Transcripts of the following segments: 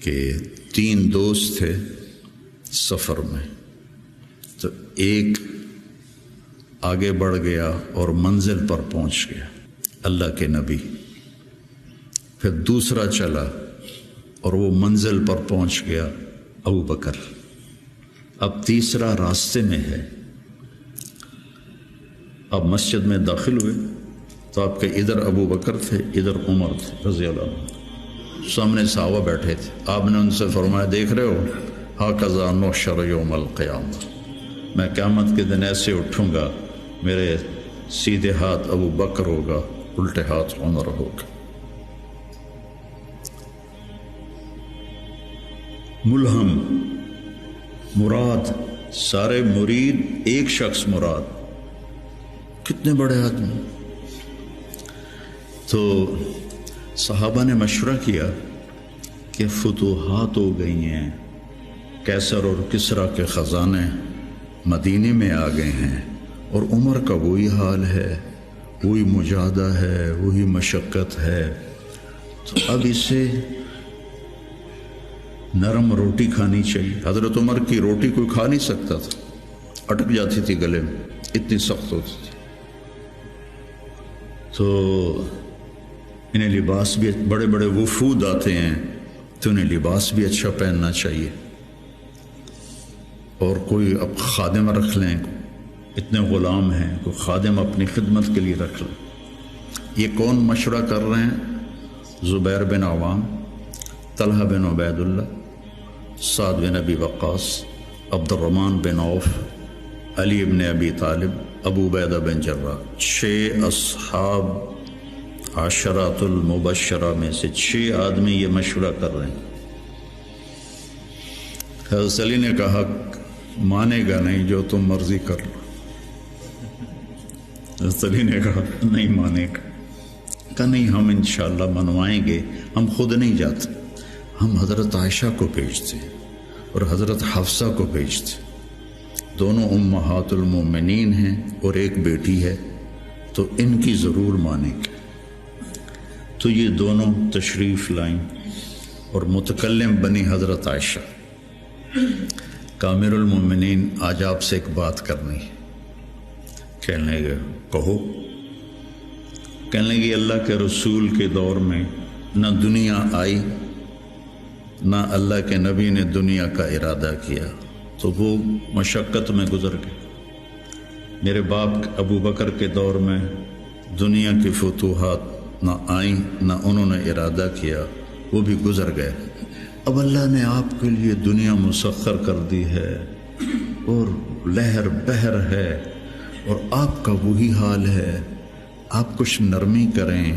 کہ 3 دوست تھے سفر میں، تو ایک آگے بڑھ گیا اور منزل پر پہنچ گیا اللہ کے نبی، پھر دوسرا چلا اور وہ منزل پر پہنچ گیا ابو بکر، اب تیسرا راستے میں ہے۔ اب مسجد میں داخل ہوئے تو آپ کے ادھر ابو بکر تھے، ادھر عمر تھے رضی اللہ عنہ، سامنے صحابہ بیٹھے تھے۔ آپ نے ان سے فرمایا دیکھ رہے ہو ہاکذا نحشر یوم القیامہ، میں قیامت کے دن ایسے اٹھوں گا، میرے سیدھے ہاتھ ابو بکر ہوگا، الٹے ہاتھ عمر ہوگا۔ ملہم مراد، سارے مرید، ایک شخص مراد، کتنے بڑے آدمی۔ تو صحابہ نے مشورہ کیا کہ فتوحات ہو گئی ہیں، کیسر اور کسریٰ کے خزانے مدینے میں آ گئے ہیں، اور عمر کا وہی حال ہے، وہی مجاہدہ ہے، وہی مشقت ہے، تو اب اسے نرم روٹی کھانی چاہیے۔ حضرت عمر کی روٹی کوئی کھا نہیں سکتا تھا، اٹک جاتی تھی گلے میں، اتنی سخت ہوتی تھی۔ تو انہیں لباس بھی، بڑے بڑے وفود آتے ہیں تو انہیں لباس بھی اچھا پہننا چاہیے، اور کوئی اب خادم رکھ لیں، اتنے غلام ہیں، کوئی خادم اپنی خدمت کے لیے رکھ لیں۔ یہ کون مشورہ کر رہے ہیں؟ زبیر بن عوام، طلحہ بن عبید اللہ، سعد بن ابی وقاص، عبد الرحمن بن عوف، علی بن ابی طالب، ابو عبیدہ بن جراح، 6 اصحاب عشرات المبشرہ میں سے 6 آدمی یہ مشورہ کر رہے ہیں۔ حضرت علی نے کہا مانے گا نہیں، جو تم مرضی کر لو۔ حضرت علی نے کہا نہیں مانے گا، کہا نہیں ہم انشاءاللہ منوائیں گے، ہم خود نہیں جاتے، ہم حضرت عائشہ کو بھیجتے اور حضرت حفصہ کو بھیجتے، دونوں امہات المومنین ہیں اور ایک بیٹی ہے، تو ان کی ضرور مانیں گے۔ تو یہ دونوں تشریف لائیں اور متکلم بنی حضرت عائشہ، کامر المومنین آج آپ سے ایک بات کرنی ہے۔ کہنے لگے کہو۔ کہنے لگے اللہ کے رسول کے دور میں نہ دنیا آئی، نہ اللہ کے نبی نے دنیا کا ارادہ کیا، تو وہ مشقت میں گزر گئے۔ میرے باپ ابو بکر کے دور میں دنیا کی فتوحات نہ آئیں، نہ انہوں نے ارادہ کیا، وہ بھی گزر گئے۔ اب اللہ نے آپ کے لیے دنیا مسخر کر دی ہے اور لہر بہر ہے، اور آپ کا وہی حال ہے، آپ کچھ نرمی کریں۔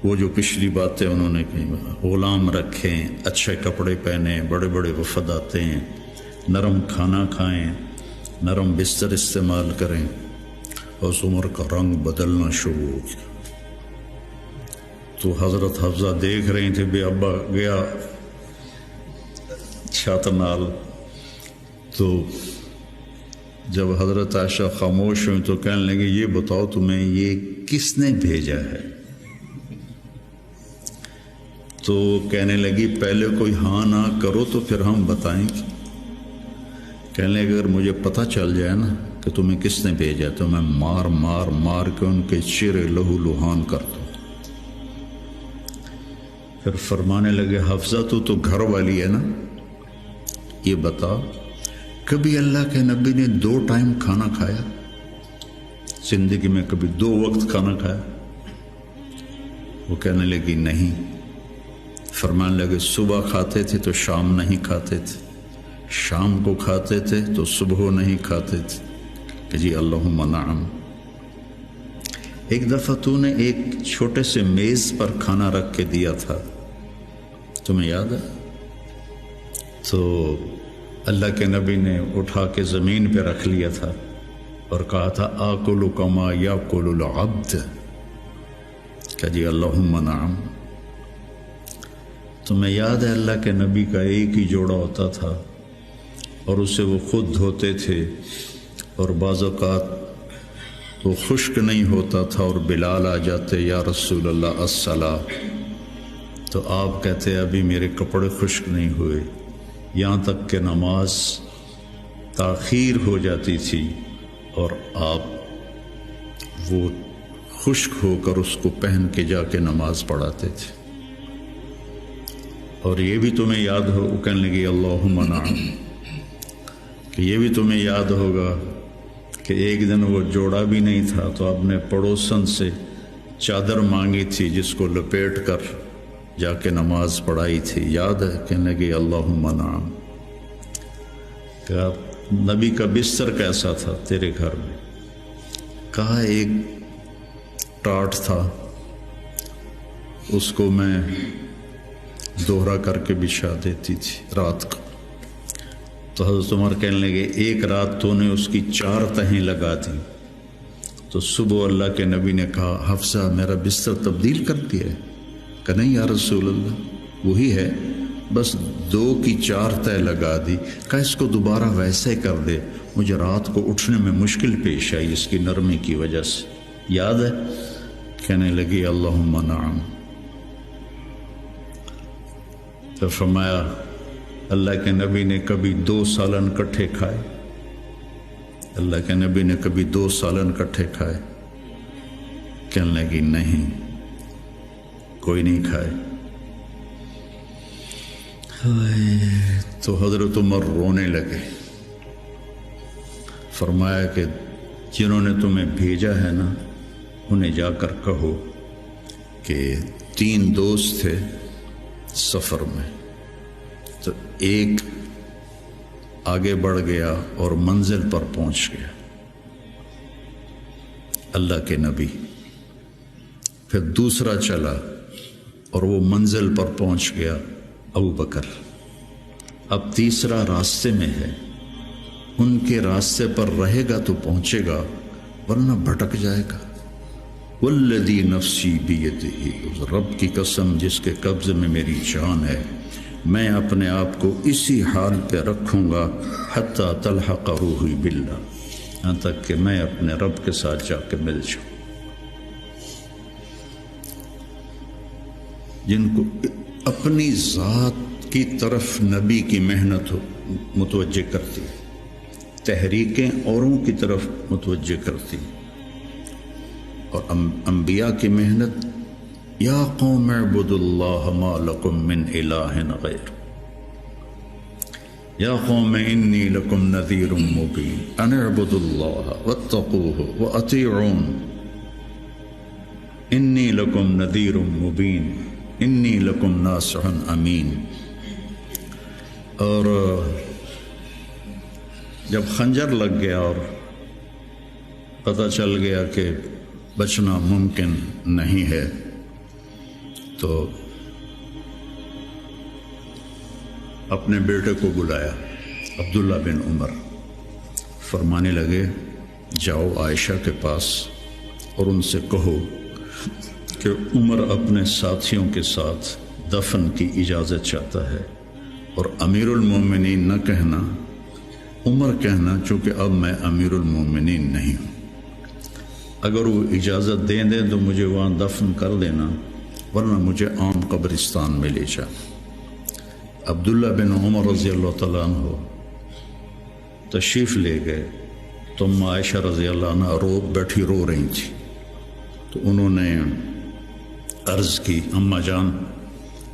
وہ جو پچھلی باتیں انہوں نے کہیں، غلام رکھیں، اچھے کپڑے پہنیں، بڑے بڑے وفد آتے ہیں، نرم کھانا کھائیں، نرم بستر استعمال کریں۔ اور عمر کا رنگ بدلنا شروع ہو گیا۔ تو حضرت حفصہ دیکھ رہی تھے بے ابا گیا چھت نال، تو جب حضرت عائشہ خاموش ہوئی تو کہنے لگے یہ بتاؤ تمہیں یہ کس نے بھیجا ہے؟ تو کہنے لگی پہلے کوئی ہاں نہ کرو تو پھر ہم بتائیں گے۔ کہنے لگے اگر مجھے پتہ چل جائے نا کہ تمہیں کس نے بھیجا تو میں مار مار مار کے ان کے چہرے لہو لہان کر دوں۔ پھر فرمانے لگے حفصہ تو گھر والی ہے نا، یہ بتا کبھی اللہ کے نبی نے 2 ٹائم کھانا کھایا؟ زندگی میں کبھی 2 وقت کھانا کھایا؟ وہ کہنے لگی نہیں۔ فرمانے لگے صبح کھاتے تھے تو شام نہیں کھاتے تھے، شام کو کھاتے تھے تو صبح نہیں کھاتے تھے، کہ جی اللہم نعم۔ ایک دفعہ تو نے ایک چھوٹے سے میز پر کھانا رکھ کے دیا تھا، تمہیں یاد ہے؟ تو اللہ کے نبی نے اٹھا کے زمین پہ رکھ لیا تھا اور کہا تھا آکل کما یاکل العبد، کہ جی اللہم نعم۔ تمہیں یاد ہے اللہ کے نبی کا ایک ہی جوڑا ہوتا تھا اور اسے وہ خود دھوتے تھے، اور بعض اوقات وہ خشک نہیں ہوتا تھا اور بلال آ جاتے یا رسول اللہ الصلاۃ، تو آپ کہتے ابھی میرے کپڑے خشک نہیں ہوئے، یہاں تک کہ نماز تاخیر ہو جاتی تھی اور آپ وہ خشک ہو کر اس کو پہن کے جا کے نماز پڑھاتے تھے۔ اور یہ بھی تمہیں یاد ہو، وہ کہنے لگی اللہم نعم، کہ یہ بھی تمہیں یاد ہوگا کہ ایک دن وہ جوڑا بھی نہیں تھا تو آپ نے پڑوسن سے چادر مانگی تھی جس کو لپیٹ کر جا کے نماز پڑھائی تھی، یاد ہے؟ کہنے لگی اللہم نعم۔ کہ نبی کا بستر کیسا تھا تیرے گھر میں؟ کہا ایک ٹاٹ تھا، اس کو میں دوہرا کر کے بچھا دیتی تھی رات کو۔ تو حضرت عمر کہنے لگے ایک رات تو نے اس کی 4 تہیں لگا دی، تو صبح اللہ کے نبی نے کہا حفصہ میرا بستر تبدیل کر دیا ہے؟ کہ نہیں یا رسول اللہ وہی ہے، بس 2 کی 4 تہ لگا دی۔ کہ اس کو دوبارہ ویسے کر دے، مجھے رات کو اٹھنے میں مشکل پیش آئی اس کی نرمی کی وجہ سے، یاد ہے؟ کہنے لگی اللہم نعم۔ تو فرمایا اللہ کے نبی نے کبھی 2 سالن کٹھے کھائے؟ اللہ کے نبی نے کبھی 2 سالن کٹھے کھائے؟ کہنے لگی نہیں، کوئی نہیں کھائے۔ تو حضرت عمر رونے لگے، فرمایا کہ جنہوں نے تمہیں بھیجا ہے نا انہیں جا کر کہو کہ 3 دوست تھے سفر میں، تو ایک آگے بڑھ گیا اور منزل پر پہنچ گیا اللہ کے نبی، پھر دوسرا چلا اور وہ منزل پر پہنچ گیا ابو بکر، اب تیسرا راستے میں ہے، ان کے راستے پر رہے گا تو پہنچے گا ورنہ بھٹک جائے گا۔ والذی نفسی بیدہ، اس رب کی قسم جس کے قبضے میں میری جان ہے، میں اپنے آپ کو اسی حال پہ رکھوں گا حتی تلحق روحی باللہ، یہاں تک کہ میں اپنے رب کے ساتھ جا کے مل جاؤں۔ جن کو اپنی ذات کی طرف نبی کی محنت متوجہ کرتی، تحریکیں اوروں کی طرف متوجہ کرتی، اور انبیاء کی محنت یا قوم اعبدوا اللہ ما لکم من الہ غیر، یا قوم انی لکم نذیر مبین ان اعبدوا اللہ واتقوہ واطیعون انی لکم نذیر مبین انی لکم ناصح امین۔ اور جب خنجر لگ گیا اور پتہ چل گیا کہ بچنا ممکن نہیں ہے، تو اپنے بیٹے کو بلایا عبداللہ بن عمر، فرمانے لگے جاؤ عائشہ کے پاس اور ان سے کہو کہ عمر اپنے ساتھیوں کے ساتھ دفن کی اجازت چاہتا ہے، اور امیر المومنین نہ کہنا، عمر کہنا، چونکہ اب میں امیر المومنین نہیں ہوں۔ اگر وہ اجازت دیں تو مجھے وہاں دفن کر دینا، ورنہ مجھے عام قبرستان میں لے جا۔ عبداللہ بن عمر رضی اللہ تعالیٰ عنہ تشریف لے گئے تو عائشہ رضی اللہ عنہ بیٹھی رو رہی تھی، تو انہوں نے عرض کی اماں جان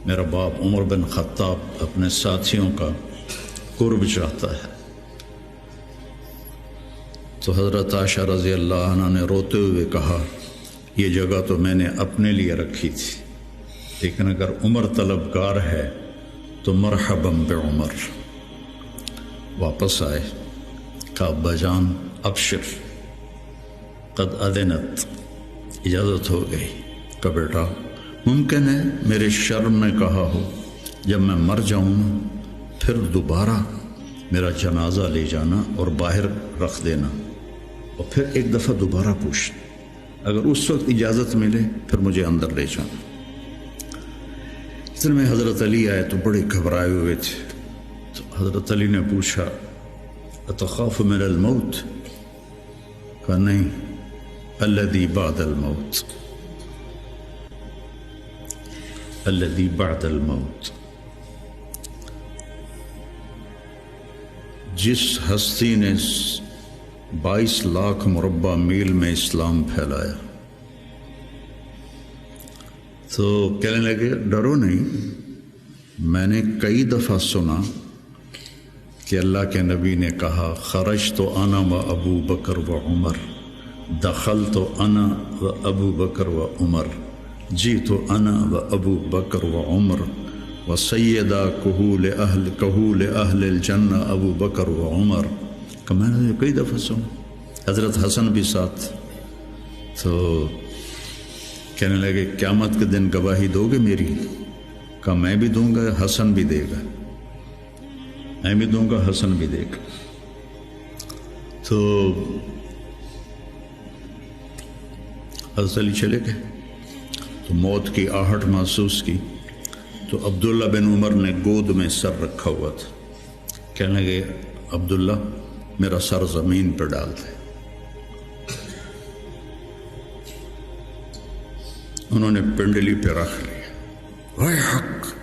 میرا باپ عمر بن خطاب اپنے ساتھیوں کا قرب چاہتا ہے۔ تو حضرت عائشہ رضی اللہ عنہ نے روتے ہوئے کہا یہ جگہ تو میں نے اپنے لیے رکھی تھی، لیکن اگر عمر طلبگار ہے تو مرحبا بعمر۔ واپس آئے، کہا ابا جان ابشر قد اذنت، اجازت ہو گئی۔ کہ بیٹا ممکن ہے میرے شرم میں کہا ہو جب میں مر جاؤں پھر دوبارہ میرا جنازہ لے جانا اور باہر رکھ دینا، اور پھر ایک دفعہ دوبارہ پوچھنا، اگر اس وقت اجازت ملے پھر مجھے اندر لے جانا۔ اس میں حضرت علی آئے تو بڑے گھبرائے ہوئے تھے، تو حضرت علی نے پوچھا اتخاف من الموت؟ کہا نہیں، الذی بعد الموت۔ الذی بعد الموت، جس ہستی نے 22 لاکھ مربع میل میں اسلام پھیلایا، تو کہنے لگے ڈرو نہیں، میں نے کئی دفعہ سنا کہ اللہ کے نبی نے کہا خرجت انا و ابو بکر و عمر، دخلت انا و ابو بکر و عمر، جیت انا و ابو بکر و عمر و سیدہ کہول اہل الجنہ ابو بکر و عمر۔ کہ میں نے کئی دفعہ سنا، حضرت حسن بھی ساتھ۔ تو کہنے لگے قیامت کے دن گواہی دو گے میری؟ کہا میں بھی دوں گا، حسن بھی دے گا، میں بھی دوں گا، حسن بھی دے گا۔ تو حضرت علی چلے گئے، تو موت کی آہٹ محسوس کی، تو عبداللہ بن عمر نے گود میں سر رکھا ہوا تھا، کہنے لگے عبداللہ میرا سر زمین پر ڈال دے۔ انہوں نے پنڈلی پہ رکھ لیا، وائے حق،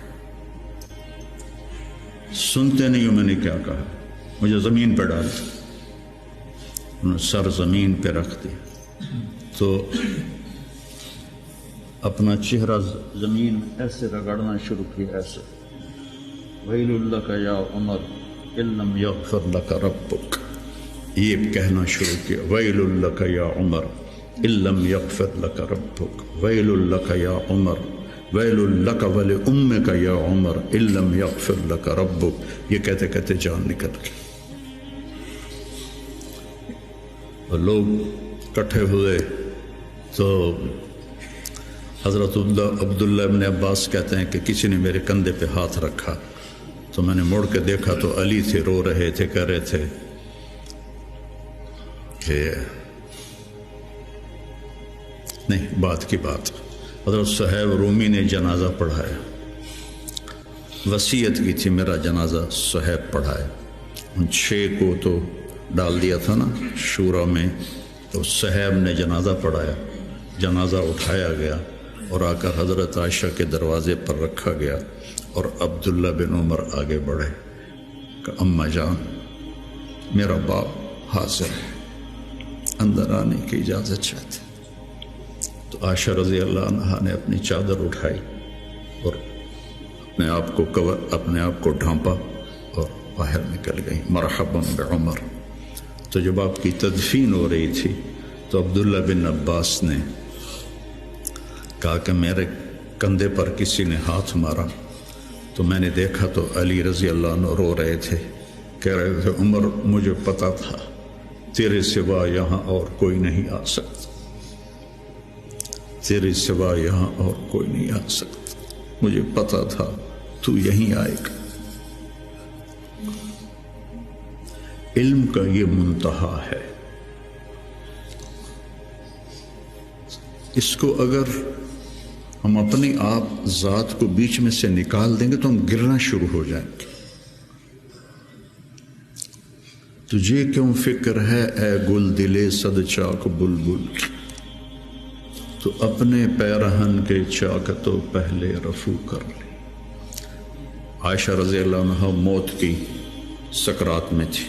سنتے نہیں ہو میں نے کیا کہا، مجھے زمین پہ ڈال دے۔ انہوں نے سر زمین پہ رکھ دیا، تو اپنا چہرہ زمین میں ایسے رگڑنا شروع کیا، ایسے ویل لک یا عمر ان لم یغفر لک ربک، یہ کہنا شروع کیا، ویل لک یا عمر ان لم یغفر لک ربک، ویل لک یا عمر، ویل لک ولامک یا عمر ان لم یغفر لک ربک۔ یہ کہتے کہتے جان نکل گئی، اور لوگ اکٹھے ہوئے۔ تو حضرت عبداللہ ابن عباس کہتے ہیں کہ کسی نے میرے کندھے پہ ہاتھ رکھا، تو میں نے مڑ کے دیکھا تو علی تھے، رو رہے تھے، کہہ رہے تھے کہ نہیں، بات کی بات۔ حضرت صہیب رومی نے جنازہ پڑھایا، وصیت کی تھی میرا جنازہ صہیب پڑھائے۔ ان 6 کو تو ڈال دیا تھا نا شورا میں، تو صہیب نے جنازہ پڑھایا، جنازہ اٹھایا گیا اور آ کر حضرت عائشہ کے دروازے پر رکھا گیا، اور عبداللہ بن عمر آگے بڑھے کہ اماں جان میرا باپ حاضر ہے، اندر آنے کی اجازت چاہتے۔ تو عائشہ رضی اللہ عنہا نے اپنی چادر اٹھائی اور اپنے آپ کو ڈھانپا اور باہر نکل گئی، مرحبا بعمر۔ تو جب آپ کی تدفین ہو رہی تھی تو عبداللہ بن عباس نے کہا کہ میرے کندھے پر کسی نے ہاتھ مارا، تو میں نے دیکھا تو علی رضی اللہ عنہ رو رہے تھے، کہہ رہے تھے عمر مجھے پتا تھا تیرے سوا یہاں اور کوئی نہیں آ سکتا، تیرے سوا یہاں اور کوئی نہیں آ سکتا، مجھے پتا تھا تو یہیں آئے گا۔ علم کا یہ منتہا ہے، اس کو اگر ہم اپنے آپ ذات کو بیچ میں سے نکال دیں گے تو ہم گرنا شروع ہو جائیں گے۔ تجھے کیوں فکر ہے اے گل دلے صد چاک بلبل، تو اپنے پیرہن کے چاک تو پہلے رفو کر لے۔ عائشہ رضی اللہ عنہ موت کی سکرات میں تھی،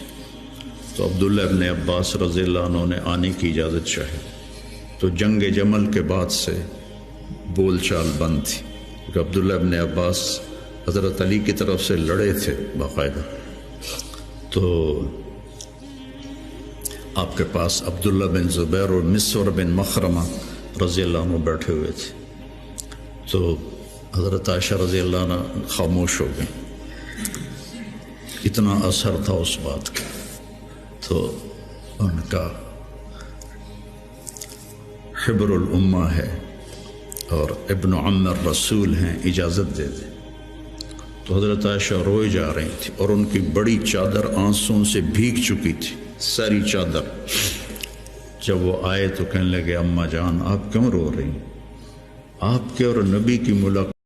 تو عبداللہ ابن عباس رضی اللہ عنہ نے آنے کی اجازت چاہی، تو جنگ جمل کے بعد سے بول چال بند تھی، کیونکہ عبداللہ ابن عباس حضرت علی کی طرف سے لڑے تھے باقاعدہ۔ تو آپ کے پاس عبداللہ بن زبیر اور مسور بن مخرمہ رضی اللہ عنہ بیٹھے ہوئے تھے، تو حضرت عائشہ رضی اللہ عنہ خاموش ہو گئی، اتنا اثر تھا اس بات کا۔ تو ان کا حبر الامہ ہے اور ابن عم الرسول ہیں، اجازت دے دیں۔ تو حضرت عائشہ روئے جا رہی تھی اور ان کی بڑی چادر آنسوں سے بھیگ چکی تھی، ساری چادر۔ جب وہ آئے تو کہنے لگے اماں جان آپ کیوں رو رہی ہیں؟ آپ کے اور نبی کی ملاقات